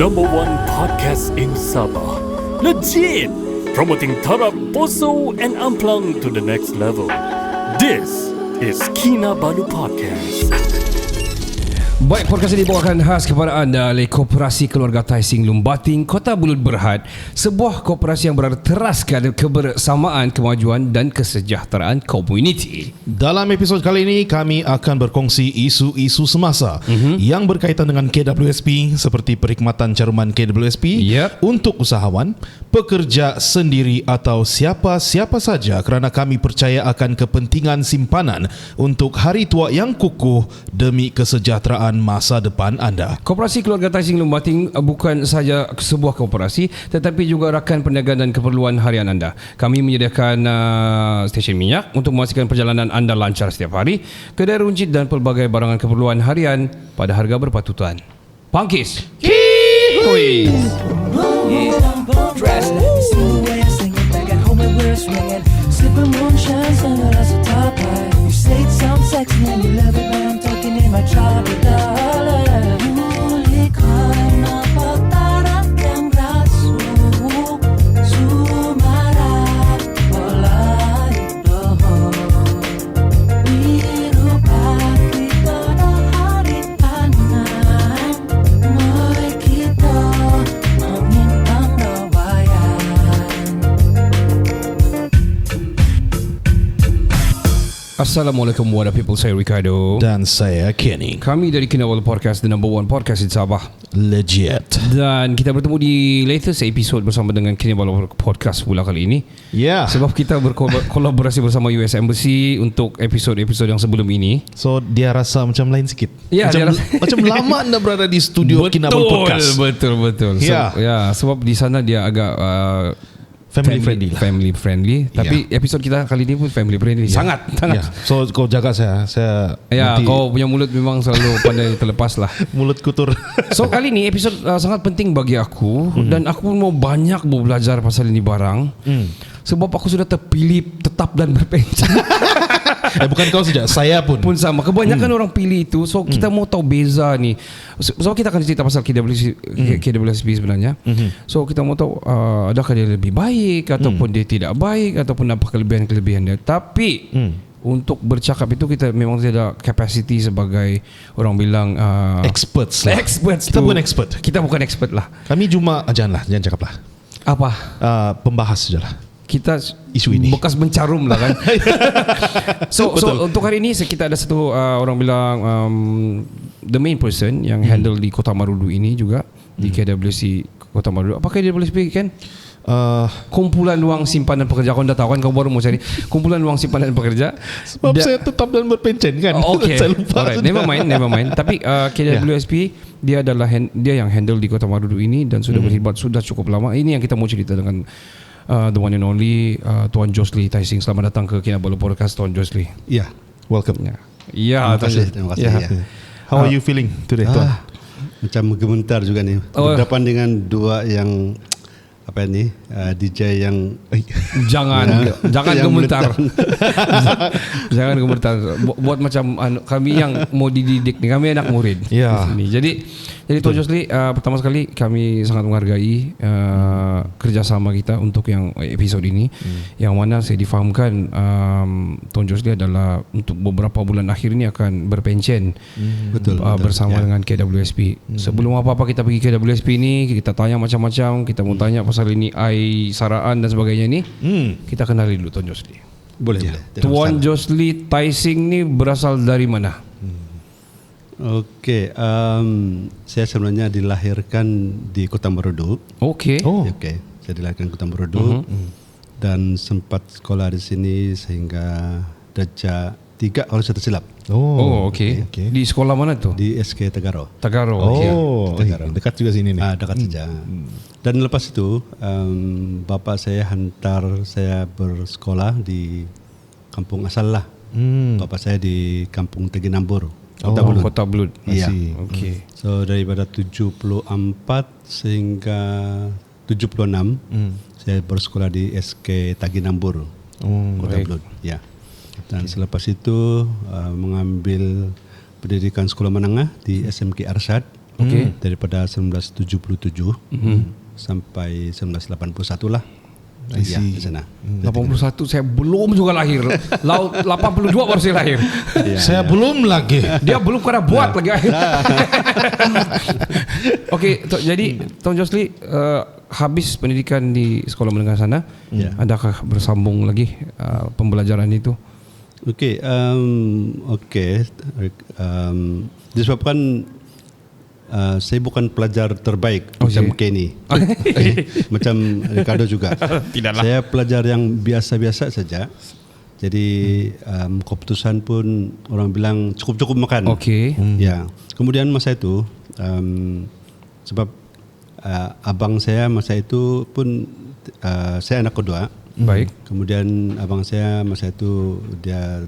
Number one podcast in Sabah. Legit! Promoting Tarap, Poso and Amplang to the next level. This is Kinabalu Podcast. Baik, podcast ini dibawakan khas kepada anda oleh Koperasi Keluarga Tai Sing Lumbating, Kota Bulut Berhad, sebuah koperasi yang berteraskan kebersamaan, kemajuan dan kesejahteraan komuniti. Dalam episod kali ini, kami akan berkongsi isu-isu semasa yang berkaitan dengan KWSP seperti perkhidmatan caruman KWSP untuk usahawan, pekerja sendiri atau siapa-siapa saja, kerana kami percaya akan kepentingan simpanan untuk hari tua yang kukuh demi kesejahteraan masa depan anda. Koperasi Keluarga Tai Sing Lumbating bukan sahaja sebuah koperasi tetapi juga rakan perniagaan dan keperluan harian anda. Kami menyediakan stesen minyak untuk memastikan perjalanan anda lancar setiap hari, kedai runcit dan pelbagai barangan keperluan harian pada harga berpatutan. Pangkis. Kihui. My trouble, darling. Muli karena pataran yang rasu Sumarat Walai doho Biru pati pada hari panan Mulai kita mengintang rawayan. Assalamualaikum what people, saya Ricardo Dan saya Kenny. Kami dari Kinabalu Podcast, the number one podcast di Sabah. Legit. Dan kita bertemu di latest episode bersama dengan Kinabalu Podcast pula kali ini. Ya. Sebab kita berkolaborasi bersama US Embassy untuk episod-episod yang sebelum ini. So dia rasa macam lain sikit. Ya, macam lama anda berada di studio Kinabalu Podcast. Betul. Ya. Sebab di sana dia agak family friendly. Tapi episod kita kali ini pun family friendly. Sangat. Ya. So kau jaga saya Ya, nanti kau punya mulut memang selalu pandai terlepas lah. mulut kutur. So kali ni episod sangat penting bagi aku dan aku mau banyak belajar pasal ini barang. Sebab aku sudah terpilih tetap dan berpencen. Bukan kau saja, saya pun sama. Kebanyakan orang pilih itu. So kita mau tahu beza ni. So kita akan cerita pasal KWSP sebenarnya. So kita mau tahu adakah dia lebih baik ataupun dia tidak baik ataupun apa kelebihan-kelebihan dia. Tapi untuk bercakap itu kita memang tidak capacity sebagai orang bilang experts lah. Experts Kita tu. bukan expert. Kita bukan expert lah. Kami cuma jangan cakap lah. Apa? Pembahas sajalah. Kita Isu ini bekas mencarum lah kan. so untuk hari ini kita ada satu orang bilang the main person yang handle di Kota Marudu ini juga di KWSP Kota Marudu. Apa KWSP kan? Kumpulan wang simpanan pekerja. Kau dah tahu kan, kau baru mau cari kumpulan wang simpanan pekerja. Sebab saya tetap dan berpencen kan. Okay. Saya lupa. Alright, never mind. Tapi KWSP dia adalah dia yang handle di Kota Marudu ini dan sudah berkhidmat sudah cukup lama. Ini yang kita mau cerita dengan the one and only Tuan Josli Tai Sing. Selamat datang ke Kinabalu Podcast, Tuan Josli. Ya, welcome. Ya, terima kasih. Ya. How are you feeling today, Tuan? Macam gemetar juga nih. Berhadapan dengan dua yang apa ini DJ yang jangan yang gemetar. Jangan gemetar. Buat macam kami yang mau dididik nih, kami anak murid di sini. Jadi Tuan Josli, pertama sekali kami sangat menghargai kerjasama kita untuk yang episod ini, yang mana saya difahamkan Tuan Josli adalah untuk beberapa bulan akhir ini akan berpencen bersama dengan KWSP. Sebelum apa-apa kita pergi KWSP ini, kita tanya macam-macam, kita mau tanya pasal ini saraan dan sebagainya ni. Kita kenali dulu Tuan Josli. Boleh. Tuan Josli Tai Sing ni berasal dari mana? Okey, saya sebenarnya dilahirkan di Kota Marudu. Okey. Saya dilahirkan di Kota Marudu dan sempat sekolah di sini sehingga darjah 3 kalau saya tersilap. Okey. Di sekolah mana tu? Di SK Tegaro. Tegaro. Dekat juga sini nih. Dekat saja. Dan lepas itu bapa saya hantar saya bersekolah di kampung asal lah. Bapa saya di kampung Teginambur. Kota Bulut. Iya. Okey. So daripada 74 sehingga 76 saya bersekolah di SK Taginambur, Kota Bulut. Ya. Dan selepas itu mengambil pendidikan sekolah menengah di SMK Arsyad Okey. Daripada 1977 sampai 1981 lah. I Ya, see. di sana. 81 saya belum juga lahir. Laut 82 baru saya lahir. Saya belum lagi. Dia belum kena buat lagi akhir. Okey, jadi Tuan Josli habis pendidikan di sekolah menengah sana, adakah bersambung lagi pembelajaran itu? Okey, disebabkan saya bukan pelajar terbaik macam Kenny, macam Ricardo juga. Tidaklah. Saya pelajar yang biasa-biasa saja. Jadi keputusan pun orang bilang cukup-cukup makan. Okey. Ya. Kemudian masa itu sebab abang saya masa itu pun saya anak kedua. Baik. Kemudian abang saya masa itu dia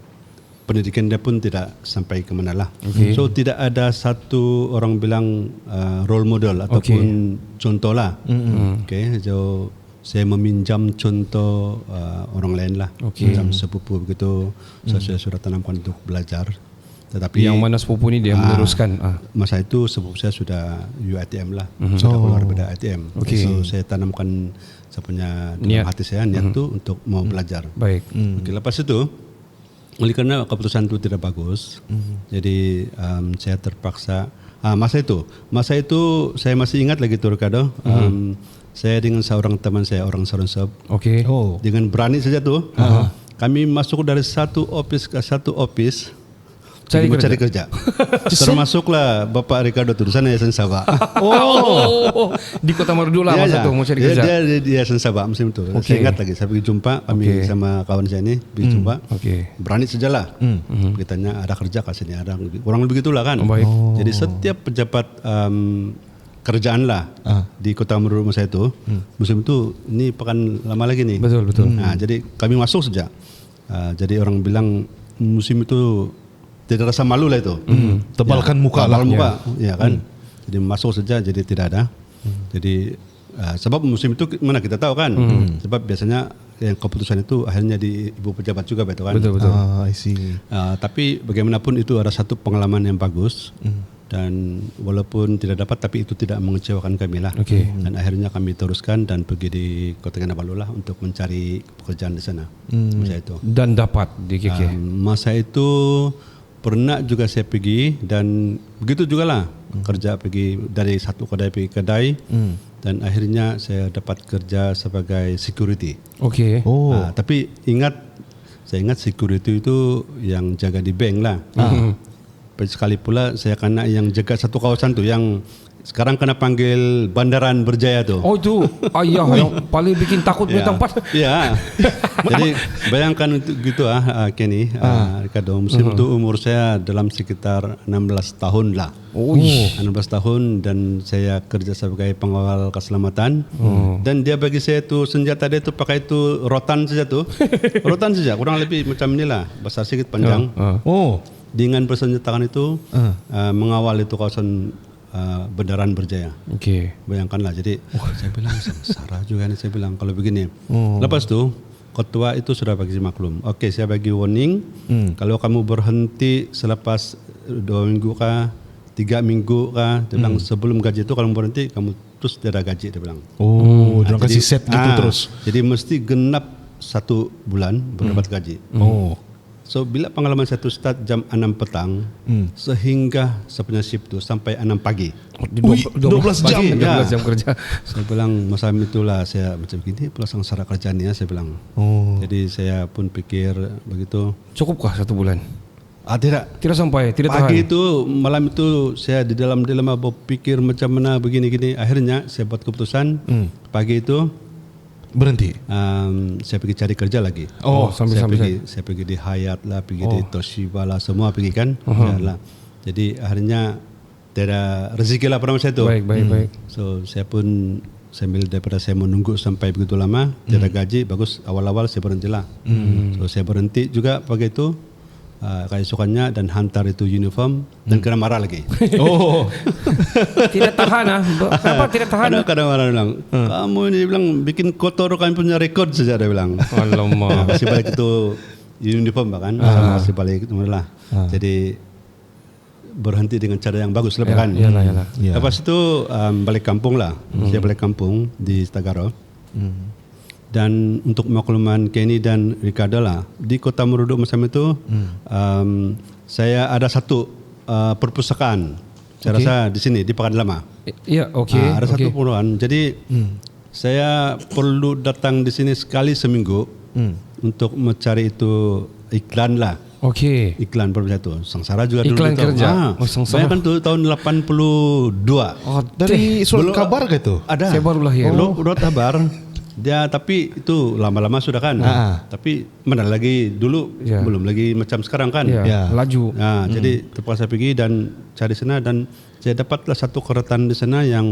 pendidikan dia pun tidak sampai ke mana lah. Okay. So tidak ada satu orang bilang role model ataupun contoh lah. Okay. So saya meminjam contoh orang lain lah. Okay. Macam sepupu begitu. So saya sudah tanamkan untuk belajar. Tetapi yang mana sepupu ni dia meneruskan. Masa itu sepupu saya sudah UiTM lah. Sudah keluar dari ITM. Okay. So saya tanamkan saya punya niat. dalam hati saya niat tu untuk mau belajar. Baik. Okay, lepas itu oleh kerana keputusan itu tidak bagus, jadi saya terpaksa. Masa itu saya masih ingat lagi tu Ricardo. Saya dengan seorang teman saya orang Sorensop. Okey. Dengan berani saja tu, kami masuk dari satu office ke satu office. Cari kerja. Termasuklah Bapak Ricardo tu di sana Yayasan Sabah. Di Kota Merdu lah masa tu mau cari kerja. Dia di Yayasan Sabah musim itu. Saya ingat lagi. Saya pergi jumpa kami sama kawan saya ni pergi jumpa. Berani sajalah. Kita tanya ada kerja kat sini ada. Kurang lebih begitulah kan. Jadi setiap pejabat kerjaan lah di Kota Merdu masa itu. Musim itu ini pekan lama lagi ni. Betul. Jadi kami masuk saja. Jadi orang bilang musim itu tidak rasa malu lah itu. Tebalkan muka lah. Muka, ya kan. Jadi masuk saja, jadi tidak ada. Jadi sebab musim itu mana kita tahu kan. Sebab biasanya yang keputusan itu akhirnya di ibu pejabat juga betul kan. Betul. I see. Tapi bagaimanapun itu ada satu pengalaman yang bagus. Dan walaupun tidak dapat, tapi itu tidak mengecewakan kami lah. Dan akhirnya kami teruskan dan pergi di Kota Kinabalu lah untuk mencari pekerjaan di sana. Masa itu. Dan dapat di KK. Masa itu pernah juga saya pergi dan begitu juga lah kerja pergi dari satu kedai pergi kedai dan akhirnya saya dapat kerja sebagai security. Okey. Tapi saya ingat security itu yang jaga di bank lah. Sekali pula saya kena yang jaga satu kawasan tu yang sekarang kena panggil Bandaran Berjaya tu. Oh itu ayah yang paling bikin takut punya tempat. Ya. Jadi bayangkan gitu Kenny, Ricardo, musim itu umur saya dalam sekitar 16 tahun lah. 16 tahun dan saya kerja sebagai pengawal keselamatan. Dan dia bagi saya tu senjata dia tu pakai tu rotan saja tu. Rotan saja, kurang lebih macam inilah, besar sedikit panjang. Dengan persenjataan itu mengawal itu kawasan Bandaran Berjaya. Okey. Bayangkanlah. Jadi saya bilang sengsara juga ni saya bilang kalau begini. Lepas tu ketua itu sudah bagi maklum. Okey, saya bagi warning. Kalau kamu berhenti selepas 2 minggu kah, 3 minggu kah, dia bilang sebelum gaji itu kalau berhenti kamu terus tidak ada gaji dia bilang. Dia kasih set gitu terus. Jadi mesti genap 1 bulan berdapat gaji. So bila pengalaman saya tu start jam 6 petang sehingga saya punya shift tu sampai 6 pagi. 12 jam. 12 jam kerja. Saya bilang masa itulah saya macam gini pula sengsara kerjaan ni saya bilang. Jadi saya pun fikir begitu. Cukupkah 1 bulan? Tidak sampai, tidak pagi tahan. itu malam itu saya di dalam dilema berfikir macam mana begini-gini. Akhirnya saya buat keputusan pagi itu berhenti. Saya pergi cari kerja lagi. Saya pergi di Hayat lah, pergi di Toshiba lah, semua pergi kan. Lah. Jadi akhirnya tidak rezeki lah pada masa itu. Baik. So saya pun sambil daripada saya menunggu sampai begitu lama tidak gaji, bagus awal-awal saya berhenti lah. So saya berhenti juga pagi itu. Keesokannya dan hantar itu uniform dan kena marah lagi. Tidak tahan Kenapa tidak tahan? Kadang marah bilang, kamu ini bilang bikin kotor kami punya rekod saja dia bilang. Alamak. Masih balik itu uniform bahkan masih balik itu lah. Jadi berhenti dengan cara yang bagus lah kan. Yalah. Ya. Lepas itu balik kampung lah. Saya balik kampung di Tagaro. Dan untuk makluman Kenny dan Ricardo lah, di Kota Meruduk macam itu, saya ada satu perpustakaan. Saya rasa di sini di Pekan Lama. Ya, Ada satu perpustakaan. Jadi saya perlu datang di sini sekali seminggu untuk mencari itu iklan lah. Iklan perpustakaan itu. Sengsara juga Iklan dulu. kerja. Saya kan tuh tahun 82. Dari surat kabar ke itu? Ada. Saya baru lahir. Udah kabar. Dia tapi itu lama-lama sudah kan. Tapi mana lagi dulu belum lagi macam sekarang kan. Laju. Jadi terpaksa pergi dan cari sana dan saya dapatlah satu keretan di sana yang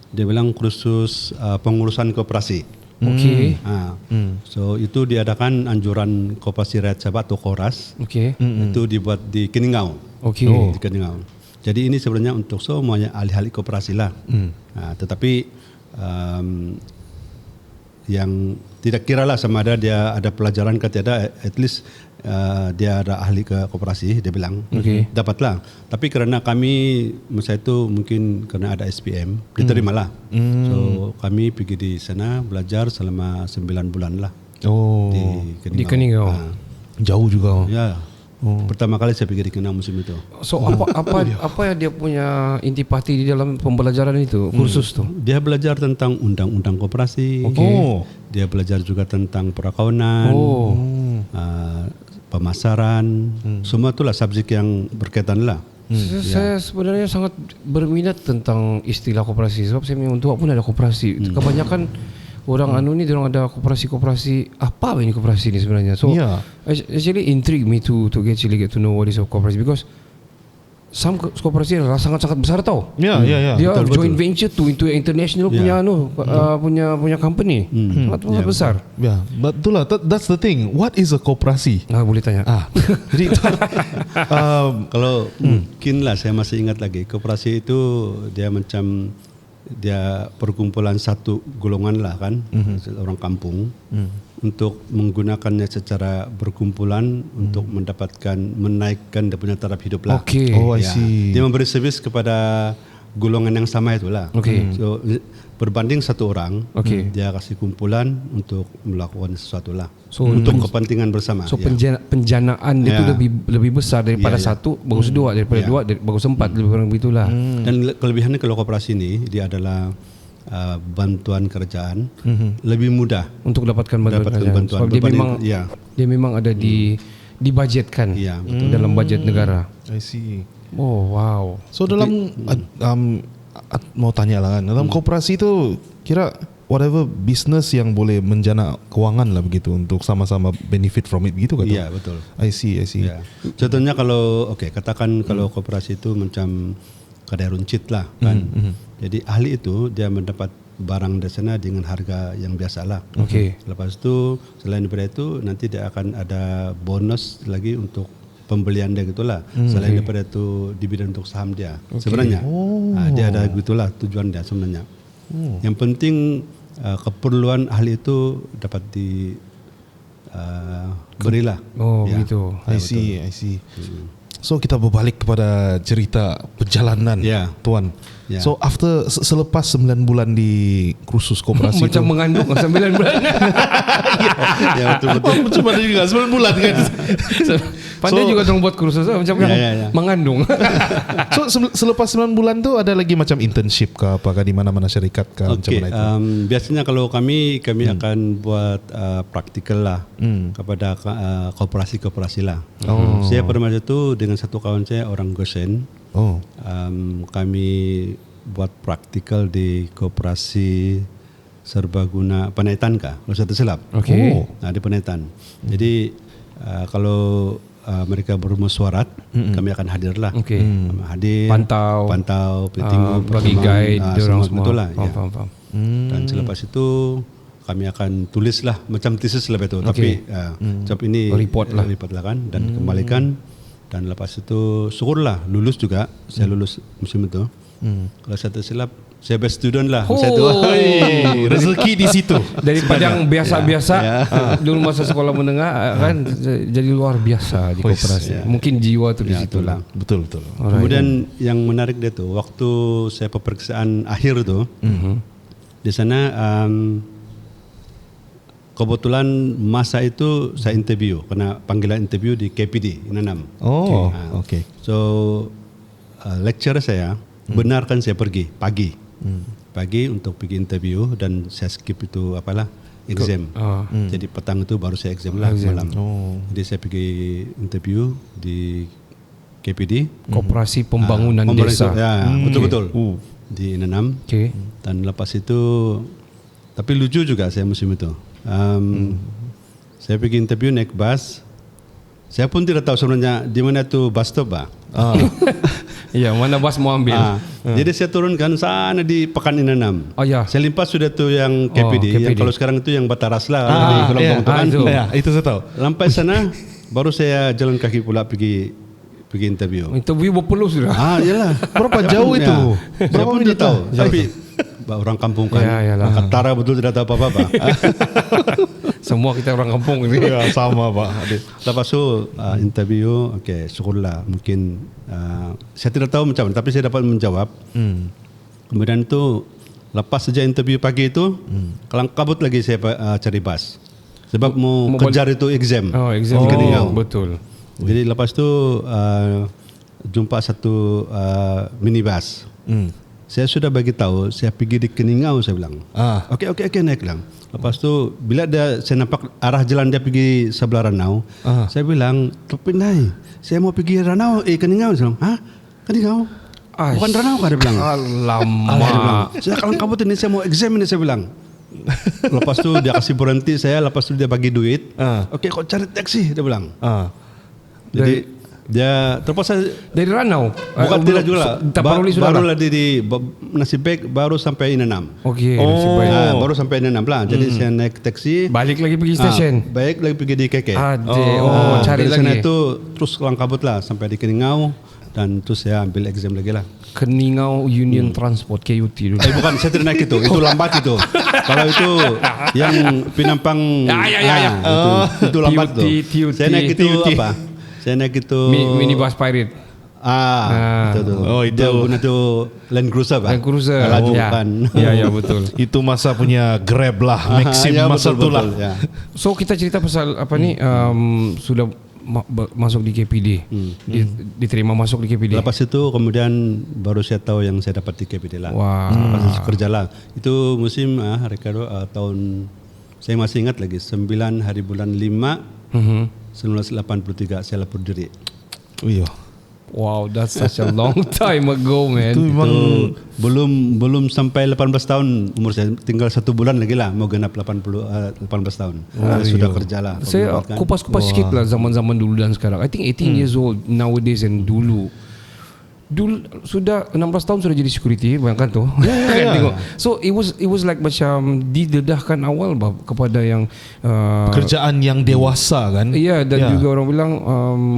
dia bilang kursus pengurusan koperasi. So itu diadakan anjuran Koperasi Rakyat Sabah atau Koras. Itu dibuat di Keningau. Di Keningau. Jadi ini sebenarnya untuk semuanya ahli-ahli koperasi lah. Tetapi yang tidak kira lah sama ada dia ada pelajaran ke tiada, at least dia ada ahli ke koperasi, dia bilang dapatlah. Tapi kerana kami masa itu mungkin kerana ada SPM diterimalah. So kami pergi di sana belajar selama 9 bulan lah. Di Keningau. Jauh juga. Ya. Pertama kali saya pergi di Keningau musim itu. So apa yang dia punya intipati di dalam pembelajaran itu, kursus tuh? Dia belajar tentang undang-undang koperasi. Dia belajar juga tentang perakawanan, pemasaran, semua itulah subjek yang berkaitan lah. Saya sebenarnya sangat berminat tentang istilah koperasi sebab saya memang tua pun ada koperasi. Kebanyakan orang anu ni diorang ada koperasi apa ini koperasi ni sebenarnya. So actually intrigue me to actually get to know what is a koperasi because some koperasi adalah sangat-sangat besar tau. Dia betul, joint venture into international punya punya company. Sangat besar. Betul lah. That's the thing. What is a koperasi? Boleh tanya. Jadi kalau mungkin lah saya masih ingat lagi, koperasi itu dia macam dia perkumpulan satu golongan lah kan, orang kampung untuk menggunakannya secara berkumpulan untuk mendapatkan menaikkan dia punya taraf hidup lah. I see. Dia memberi servis kepada golongan yang sama itulah. So berbanding satu orang, dia kasih kumpulan untuk melakukan sesuatu lah. So untuk kepentingan bersama. So penjanaan itu lebih besar daripada satu, bagus dua, daripada dua, bagus empat, lebih kurang begitulah. Dan kelebihannya kalau koperasi ini dia adalah bantuan kerjaan lebih mudah untuk dapatkan bantuan. Sebab dia memang ada dibajetkan dalam bajet negara. I see. Oh wow. So dalam mau tanya lah kan, dalam koperasi itu kira whatever business yang boleh menjana kewangan lah begitu untuk sama-sama benefit from it begitu kan? Iya betul. I see. Ya. Contohnya kalau katakan kalau koperasi itu macam kedai runcit lah kan. Jadi ahli itu dia mendapat barang di sana dengan harga yang biasa lah. Lepas itu selain daripada itu nanti dia akan ada bonus lagi untuk pembelian dia gitulah. Selain daripada itu dividen untuk saham dia. Sebenarnya dia ada gitulah tujuan dia sebenarnya. Yang penting keperluan ahli itu dapat di berilah. Gitu. I see. So kita berbalik kepada cerita perjalanan Tuan. So after selepas 9 bulan di kursus koperasi macam itu, mengandung 9 bulan. betul. Cuma juga 9 bulan kan. Pandai juga dong buat kursus macam mengandung. So selepas 9 bulan tu ada lagi macam internship ke apakah di mana-mana syarikat ke macam mana itu? Biasanya kalau kami akan buat praktikal lah kepada koperasi lah. Saya pada masa itu dengan satu kawan saya orang Gosen. Kami buat praktikal di koperasi serbaguna Panaitan kah? Kalau saya tersilap. Di Panaitan. Jadi kalau mereka bermusyawarat, kami akan hadirlah. Hadir, pantau, tengok, bagi guide orang semua. Betul lah. Dan selepas itu kami akan tulislah macam tesis lah betul. Tapi job ini report lah kan dan kembalikan. Dan lepas itu syukurlah lulus juga. Saya lulus musim itu. Kalau saya tersilap saya best student lah. Oh. Masa itu. Hey, rezeki di situ. Daripada yang biasa-biasa Ya. dulu masa sekolah menengah kan jadi luar biasa di koperasi. Mungkin jiwa tuh di situ lah. Betul. Kemudian yang menarik dia tuh waktu saya pemeriksaan akhir tuh di sana kebetulan masa itu saya interview karena panggilan interview di KPD Inanam. Oh, oke. So lecturer saya benarkan saya pergi pagi untuk pergi interview dan saya skip itu exam. Jadi petang itu baru saya exam lah malam. Jadi saya pergi interview di KPD Koperasi Pembangunan Desa. Ya, betul-betul. Di Inanam. Okay. Dan lepas itu tapi lucu juga saya musim itu. Saya pergi interview naik bus. Saya pun tidak tahu sebenarnya di mana tu bus stop, Pak. Iya, mana bus mau ambil? Jadi saya turunkan sana di Pekan Inanam. Oh ya. Saya limpas sudah tu yang KPD, yang kalau sekarang itu yang Batarasla di Kelambong itu kan. Itu saya tahu. Sampai sana baru saya jalan kaki pula pergi interview. Interview berpeluh sudah. Iyalah. Berapa jauh itu? Saya pun tidak tahu. Tapi orang kampung kan, Katara betul tidak tahu apa-apa, Pak. Semua kita orang kampung ini. Ya, sama Pak. Lepas itu interview, syukurlah mungkin saya tidak tahu macam mana, tapi saya dapat menjawab. Kemudian itu lepas saja interview pagi itu, kelang kabut lagi saya cari bus. Sebab mau kejar itu exam. Oh, exam. Betul. Jadi lepas itu jumpa satu minibus. Saya sudah bagi tahu, saya pergi di Keningau, saya bilang. Okey naik bilang. Lepas tu bila saya nampak arah jalan dia pergi sebelah Ranau, saya bilang, "Topinai, saya mau pergi Ranau, Keningau." Saya bilang, "Hah? Keningau? Bukan Ranau kan?" Dia bilang. Alamak. Saya kalang kabut ini, saya mau exam ini, saya bilang. Lepas tu dia kasih berhenti saya, lepas tu dia bagi duit. Okey, kau cari taksi, dia bilang. Jadi dia terpaksa dari Ranau. Bukan tidak juga. Barulah di nasib baik baru sampai Inanam. Okey. Baru sampai Inanam lah. Jadi saya naik taksi. Balik lagi pergi stesen. Baik lagi pergi di KK. Cari dari lagi. Sana itu terus kelang kabut lah sampai di Keningau dan terus saya ambil exam lagi lah. Keningau Union Transport KUT dulu. Bukan, saya tidak naik itu lambat itu. Kalau itu yang Pinampang. Itu lambat itu. Saya naik itu apa? Saya naik itu minibus Pirate. Betul. Oh, itu dia guna tu Land Cruiser, Pak. Land Cruiser. Laju kan. Ya, betul. Itu masa punya Grab lah, Maxim masa betul, itulah. Ya. So kita cerita pasal apa ni sudah masuk di KPD. Diterima masuk di KPD. Lepas itu kemudian baru saya tahu yang saya dapat di KPD lah. Wah. Lepas itu kerja lah. Itu musim Ricardo tahun saya masih ingat lagi 9 hari bulan 5 1983 saya lapor diri. Iya. Wow, that's such a long time ago, man. Itu memang belum sampai 18 tahun umur saya, tinggal 1 bulan lagi lah mau genap 18 tahun. Sudah kerja lah. Saya kupas-kupas sikit lah zaman-zaman dulu dan sekarang. I think 18 years old nowadays and dulu sudah 16 tahun sudah jadi security, bayangkan tu. Tengok. So it was like macam didedahkan awal kepada yang pekerjaan yang dewasa kan. Iya, dan juga orang bilang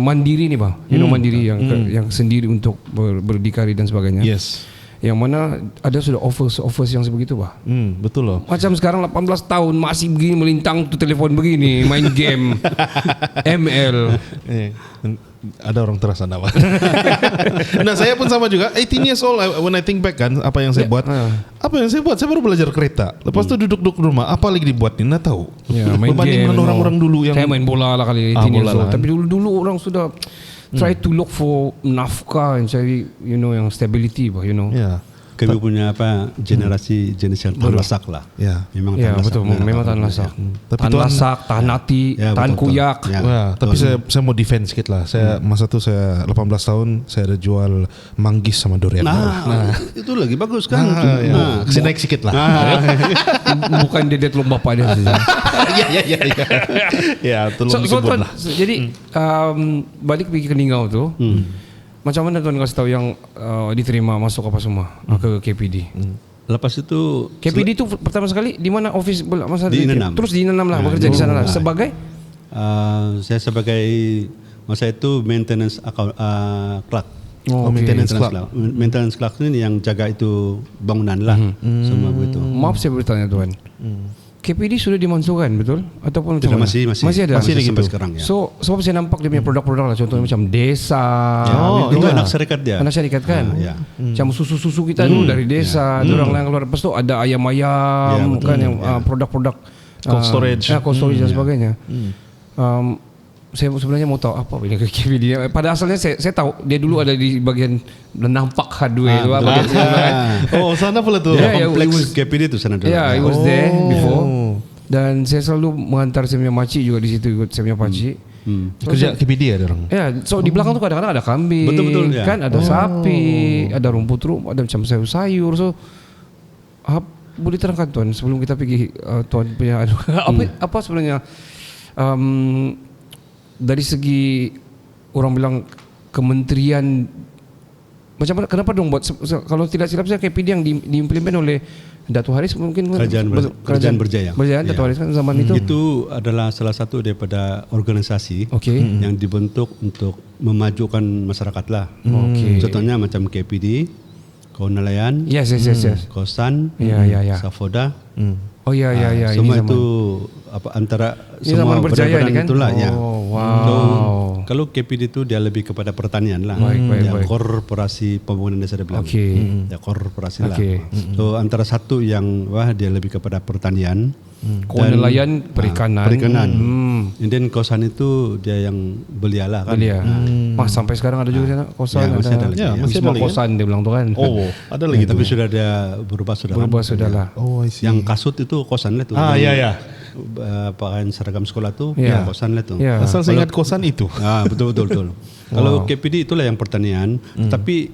mandiri ni bang. Mandiri yang sendiri untuk berdikari dan sebagainya. Yes. Yang mana ada sudah offers yang sebegitu bah. Betul loh. Macam sekarang 18 tahun masih begini melintang tu telefon begini, main game ML. Ada orang terasa nama. Nah, saya pun sama juga. 18 years old when I think back kan apa yang saya buat. Apa yang saya buat? Saya baru belajar kereta. Lepas tu duduk-duduk rumah. Apa lagi dibuat ni? Nggak tahu. Ya, main berbanding game. dengan orang-orang dulu yang saya main bola lah kali 18 years old. kan. Tapi dulu orang sudah try to look for nafkah and cari yang stability bah, Ya. Kami punya generasi jenis yang tahan lasak lah. Ya. Memang Ya tahan betul, lasak. memang tahan lasak. Tapi Tahan Tuhan- lasak, tahan hati, Ya, tahan betul. kuyak. Ya. Tapi saya mau defend sikit lah. Saya masa tu saya 18 tahun saya ada jual manggis sama durian. Itu lagi bagus kan. Kasih naik sikit lah. Bukan dia telung bapak dia. Ya. Ya, tolong dikebun lah. Jadi balik pergi ke Ningau tu. Macam mana tuan kasih tahu yang diterima masuk apa semua ke KPD? Lepas itu KPD tu pertama sekali di mana office masa Di Inanam. terus di Inanam lah bekerja di sana lah sebagai saya sebagai masa itu maintenance clerk. Maintenance club. Maintenance club ini yang jaga itu bangunan lah. Semua begitu. Maaf saya bertanya Tuan. KPD sudah dimasukkan betul? Ataupun Tidak, macam mana? masih ada. Masih sampai gitu. sekarang ya. So sebab saya nampak dia punya produk-produk lah, contohnya macam desa. Itu anak syarikat dia. Anak syarikat kan. Ya. Macam susu-susu kita dulu dari desa, orang yang keluar. Lepas tu ada ayam-ayam betul. kan yang produk-produk Cold storage. cold storage dan sebagainya. Saya sebenarnya mau tahu apa ini KPD. Pada asalnya saya tahu dia dulu ada di bagian nampak hardware tu, bagian sana kan. Oh, sana pula tu. Yeah, Kompleks KPD itu sana dulu. Yeah, it was there before. Dan saya selalu mengantar saya punya makcik juga di situ, ikut saya punya pakcik. Kerja KPD ada orang. Ya, so di belakang tu kadang-kadang ada kambing, Betul-betul, ya. kan ada sapi, ada rumput-rumput, ada macam sayur-sayur. So boleh terangkan Tuan sebelum kita pergi Tuan punya apa sebenarnya dari segi orang bilang kementerian macam mana, kenapa dong buat kalau tidak silap saya KPD yang diimplement oleh Datuk Haris mungkin Kerajaan Berjaya. Datuk Haris kan zaman itu. Itu adalah salah satu daripada organisasi yang dibentuk untuk memajukan masyarakat lah. Contohnya macam KPD, Kawan Nelayan, Yes. Kosan, Safoda. Oh ya. Semua ini itu antara ini semua zaman Berjaya badan-badan ni kan? itulah ya. Wow. So, kalau KPD itu dia lebih kepada pertanian lah. Baik. Korporasi Pembangunan Desa dia bilang. Ya korporasi lah. So antara satu yang dia lebih kepada pertanian. Kawan Nelayan perikanan. And then Kosan itu dia yang belia lah kan. Belia. Mas sampai sekarang ada juga sana Kosan, Ya, masih ada lagi. Ya, masih ada Kosan dia bilang tu kan. Oh, ada lagi tu. Tapi sudah dia berubah sudah. Sudah lah. Oh, I see. Yang kasut itu Kosan lah tu. Ya. Pakaian seragam sekolah tu Ya. Kosan lah tu. Ya. Asal saya ingat kosan itu. Betul. Kalau KPD itulah yang pertanian, tapi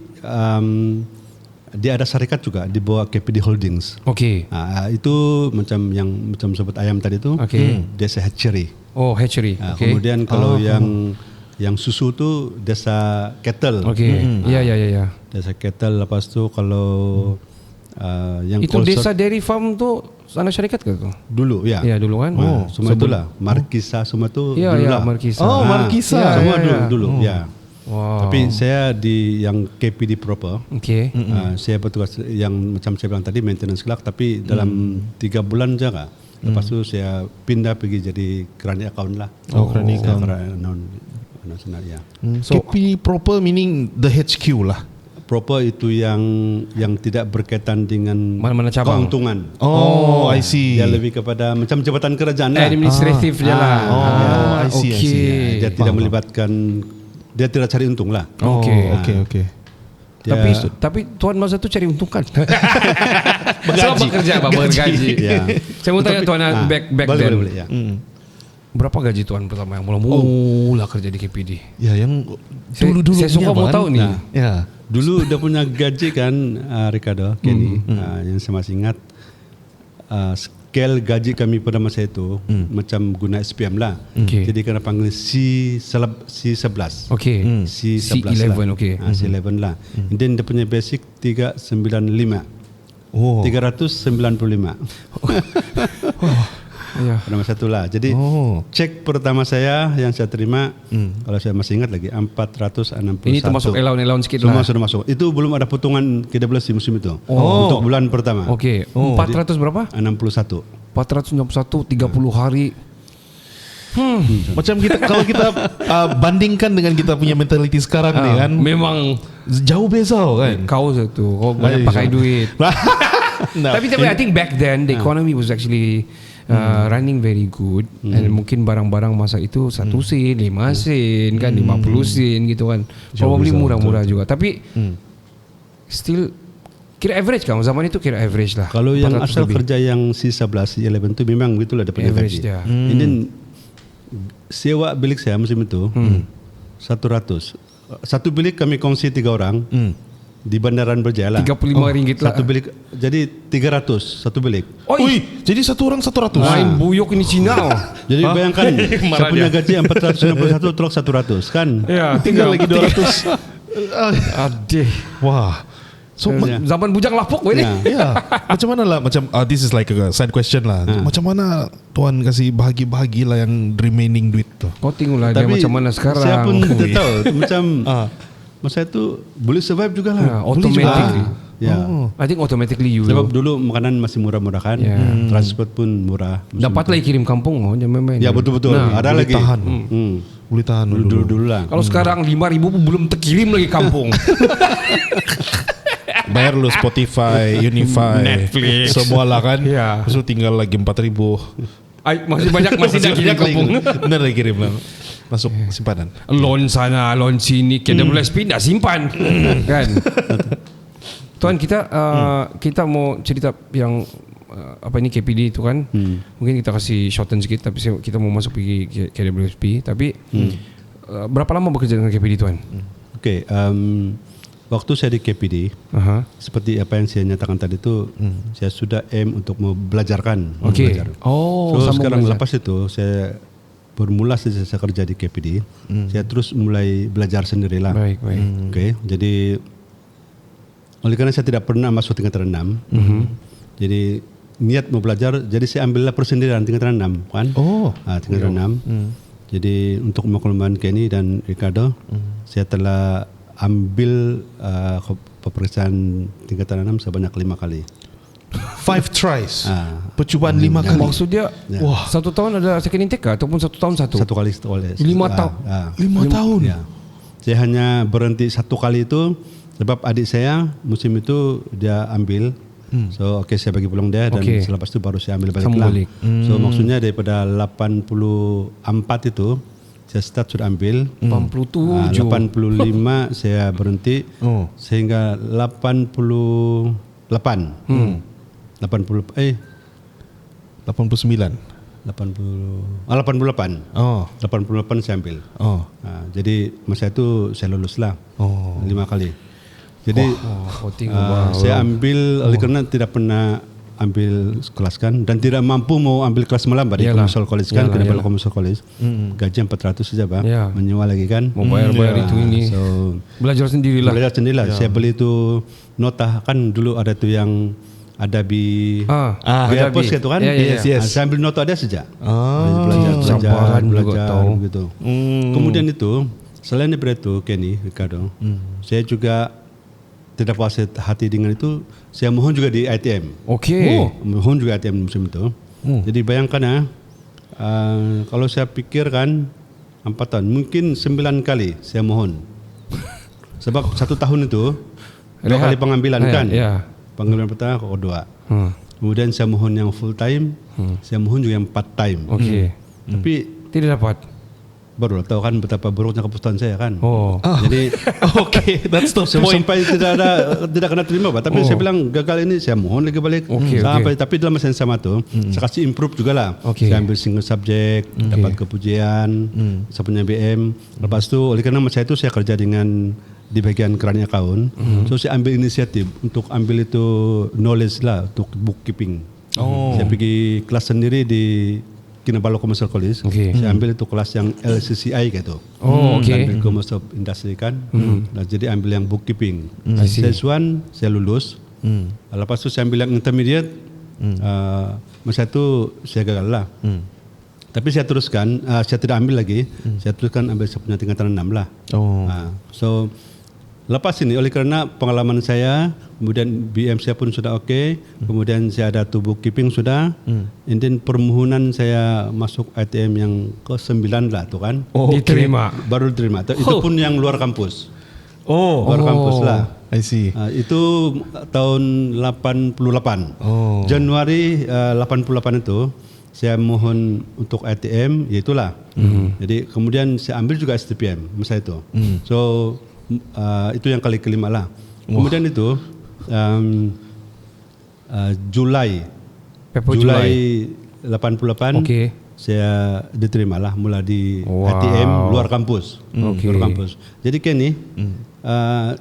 dia ada syarikat juga di bawah KPD Holdings. Itu macam sebut ayam tadi tu, Desa Hatchery. Oh, hatchery. Kemudian kalau yang susu tu Desa Cattle. Ya. Desa Cattle. Lepas tu kalau yang itu desa dairy farm tu anak syarikat ke tu? Dulu ya. Ya dulu kan. Semua itulah Markisa semua tu Ya, dulu lah. Markisa. Oh, Markisa. Semua dulu ya. Wow. Tapi saya di yang KPD proper. Saya bertugas yang macam saya bilang tadi maintenance clerk, tapi dalam 3 bulan saja. Lepas tu saya pindah pergi jadi kerani account lah. Kerani account. Nasional ya. So KPD proper meaning the HQ lah. Proper itu yang tidak berkaitan dengan mana-mana cabang. keuntungan. Oh, I see. Dia lebih kepada macam jabatan kerajaan lah. Administratif je lah. I see. Dia tidak melibatkan, dia tidak cari untung lah. Okay. Tapi Tuan masa tu cari untung kan? Bergaji. Bergaji. Ya. Saya mau tanya Tuan back then. Boleh ya. Berapa gaji Tuan pertama yang mula kerja di KPD? Ya, yang dulu saya suka mau tahu ni. Ya. Dulu dia punya gaji kan Ricardo, Kenny, yang saya masih ingat scale gaji kami pada masa itu macam guna SPM lah. Jadi kena panggil C11. C11 C11 lah. C11 lah. Dan dia punya basic 395. 395. Pada masa itulah. Jadi cek pertama saya yang saya terima, kalau saya masih ingat lagi 461. Ini termasuk allowance sikit lah. Semua sudah masuk. Itu belum ada potongan KWS di musim itu. Untuk bulan pertama. 400 berapa? 61. 461 30 hari. Macam kita kalau kita bandingkan dengan kita punya mentality sekarang ni kan, memang jauh beza kan. Kau banyak pakai duit. Tapi I think back then the economy was actually running very good, and mungkin barang-barang masa itu 1 sen, 5 sen kan, 50 sen gitu kan. Probably murah-murah juga. Tapi still kira average kan zaman itu, kira average lah. Kalau yang asal kerja yang C11, C11 itu memang begitulah dapat average gaji. dia. Ini sewa bilik saya musim itu 100. Satu bilik kami kongsi 3 orang. Di Bandaran Berjaya lah. RM35 lah. Satu bilik, jadi 300 satu bilik. Oi, jadi satu orang 100. Main buyuk ini Cina. Jadi bayangkan saya punya gaji 461 tolak 100 kan. Ya, tinggal lagi 200. Aduh. Wah. So zaman bujang lapuk ini. Ya. Macam mana lah, macam this is like a side question lah. Macam mana Tuan kasih bahagi-bahagi lah yang remaining duit tu? Kau tengoklah dia macam mana sekarang. Saya pun tidak tahu macam masa itu boleh survive juga lah. Ya, automatically. Ya. I think automatically you Sebab will. dulu makanan masih murah-murah kan, transport pun murah. Dapat lagi kirim kampung, jangan main-main. Ya betul-betul. Nah, Ada boleh lagi. tahan. Hmm. Boleh tahan Dulu lah. kalau sekarang 5.000 pun belum terkirim lagi kampung. Bayar lu Spotify, Unify, Netflix. semua lah kan. Ya. Terus tinggal lagi 4.000. Masih banyak masih nak kirim kampung. Benar lagi kirim lah. Masuk simpanan. Loan sana, loan sini, KWSP nak simpan. Kan? Tuan kita mau cerita yang apa ini KPD itu kan. Mungkin kita kasih shorten sedikit tapi kita mau masuk pergi KWSP tapi berapa lama bekerja dengan KPD Tuan? Okey, waktu saya di KPD, seperti apa yang saya nyatakan tadi itu, saya sudah aim untuk mau belajarkan. Okey. Belajar. Oh, So sama sekarang belajar. lepas itu saya bermula sejak saya kerja di KPD, saya terus mulai belajar sendirilah. Baik. Okey, jadi oleh karena saya tidak pernah masuk tingkatan 6, jadi niat mau belajar, jadi saya ambillah persendirian tingkatan 6 kan. Tingkatan 6. Jadi untuk makluman Kenny dan Ricardo, saya telah ambil peperiksaan tingkatan 6 sebanyak 5 kali. 5 tries. Percubaan 5 kali. Maksud dia wah, 1 tahun ada second intake kah? Ataupun 1 tahun satu? Satu kali. 5 tahun. 5 tahun. Ya. Saya hanya berhenti 1 kali itu sebab adik saya musim itu dia ambil. So saya bagi pulang dia dan selepas itu baru saya ambil balik Sambung lah. balik. So maksudnya daripada 84 itu saya start sudah ambil. 87. 85 saya berhenti sehingga 88. 89. 88. 88 saya ambil. Jadi masa itu saya lulus lah 5 kali. Jadi saya ambil oleh kerana tidak pernah ambil kelas kan dan tidak mampu mau ambil kelas malam di Commercial College kan, Kinabalu Commercial College. Gaji 400 saja Pak, menyewa lagi kan. Mau bayar itu ini. So belajar sendirilah. Saya beli itu nota kan dulu ada tu yang Adobe Adobe Post gitu kan. Yes. Saya ambil nota dia saja. Sabaran belajar gitu. Kemudian itu selain daripada itu Kenny, Ricardo, saya juga tidak puas hati dengan itu, saya mohon juga di ITM. Mohon juga ITM musim itu. Jadi bayangkan kalau saya pikirkan 4 tahun, mungkin 9 kali saya mohon. Sebab 1 tahun itu 2 kali pengambilan kan. Panggilan pertama, kedua. Kemudian saya mohon yang full time, saya mohon juga yang part time. Tapi tidak dapat. Baru tahu kan betapa buruknya keputusan saya kan. Jadi that's the point. Sampai tidak kena terima Pak. Tapi saya bilang gagal ini saya mohon lagi balik. Tapi dalam masa yang sama tu saya kasih improve juga lah. Saya ambil single subject, dapat kepujian, saya punya BM. Lepas tu oleh kerana masa itu saya kerja dengan di bagian kerannya account. So saya ambil inisiatif untuk ambil itu knowledge lah untuk bookkeeping. Saya pergi kelas sendiri di Kinabalu Commercial College. Saya ambil itu kelas yang LCCI gitu. Ambil Commercial Industry kan. Jadi ambil yang bookkeeping. Sessuan saya lulus. Lepas tu saya ambil yang intermediate. Masa itu saya gagal lah. Tapi saya teruskan, saya tidak ambil lagi. Saya teruskan ambil saya punya tingkatan 6 lah. So lepas ini oleh kerana pengalaman saya, kemudian BM saya pun sudah okey, kemudian saya ada tu bookkeeping sudah, and then permohonan saya masuk ITM yang ke-9 lah tu kan. Diterima. Baru diterima. Itu pun yang luar kampus. Luar kampus lah. I see. Itu tahun 88. Januari 88 itu saya mohon untuk ITM, yaitulah. Jadi kemudian saya ambil juga STPM masa itu. So itu yang kali kelima lah. Kemudian itu Julai 88 saya diterima lah mula di ITM luar kampus. Luar kampus. Jadi Kenny,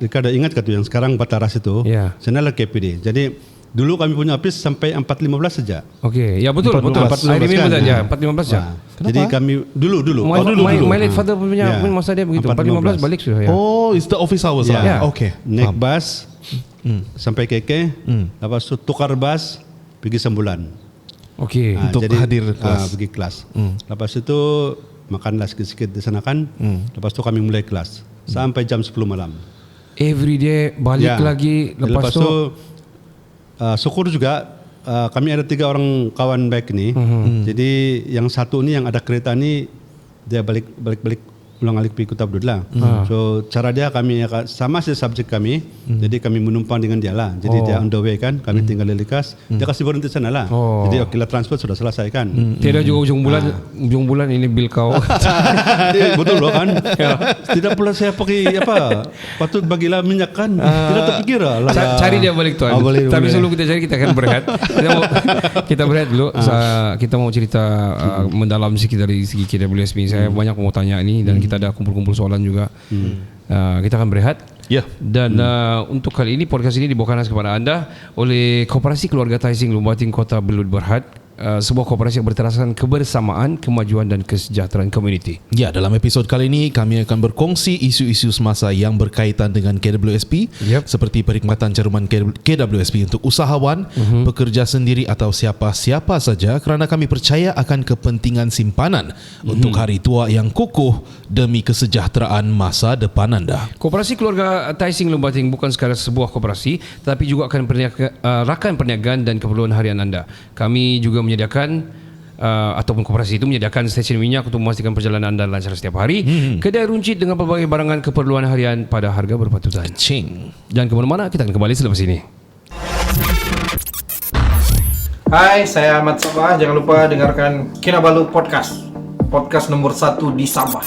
Ricardo ingat kata yang sekarang Bataras itu, sana lah KPD. Jadi dulu kami punya office sampai 415 saja. Ya betul. 415 I remember kan? saja 415 ya. Jadi kami dulu. My late father punya masa dia begitu. 415 balik sudah ya. It's the office hours lah. Naik bus sampai KK, lepas itu tukar bus pergi sembulan. Untuk jadi, hadir kelas. Pergi kelas. Lepas itu makanlah sikit-sikit di sana kan. Lepas itu kami mulai kelas. sampai jam 10 malam. Every day balik lagi. Lepas tu syukur juga kami ada 3 orang kawan baik ni. Jadi yang satu ni yang ada kereta ni dia balik ulang alik pergi Kota Bedut lah. So cara dia kami sama saja subjek kami. Jadi kami menumpang dengan dia lah. Jadi dia on the way kan, kami tinggal di Likas. Dia kasih berhenti sana lah. Jadi okeylah transport sudah selesai kan. Tidak juga ujung bulan ini bil kau. Betul loh kan. Tidak pula saya pakai patut bagilah minyak kan. Tidak terpikir lah. Cari dia balik tuan. Tapi sebelum kita cari kita akan berehat. Kita berehat dulu. Kita mau cerita mendalam sedikit dari segi KWSP. Saya banyak mau tanya ini dan kita ada kumpul-kumpul soalan juga. Kita akan berehat. Dan untuk kali ini podcast ini dibawakan kepada anda oleh Koperasi Keluarga Taising Lumbating Kota Belud Berhad, sebuah koperasi yang berteraskan kebersamaan, kemajuan dan kesejahteraan komuniti. Ya, dalam episod kali ini kami akan berkongsi isu-isu semasa yang berkaitan dengan KWSP seperti perkhidmatan caruman KWSP untuk usahawan, pekerja sendiri atau siapa-siapa saja, kerana kami percaya akan kepentingan simpanan untuk hari tua yang kukuh demi kesejahteraan masa depan anda. Koperasi Keluarga Taising Lumbating bukan sekadar sebuah koperasi, tetapi juga akan rakan perniagaan dan keperluan harian anda. Kami juga menyediakan ataupun koperasi itu menyediakan stesen minyak untuk memastikan perjalanan anda lancar setiap hari, kedai runcit dengan pelbagai barangan keperluan harian pada harga berpatutan. Dan ke mana-mana, kita akan kembali selepas ini. Hai, saya Ahmad Sabah. Jangan lupa dengarkan Kinabalu Podcast nomor 1 di Sabah.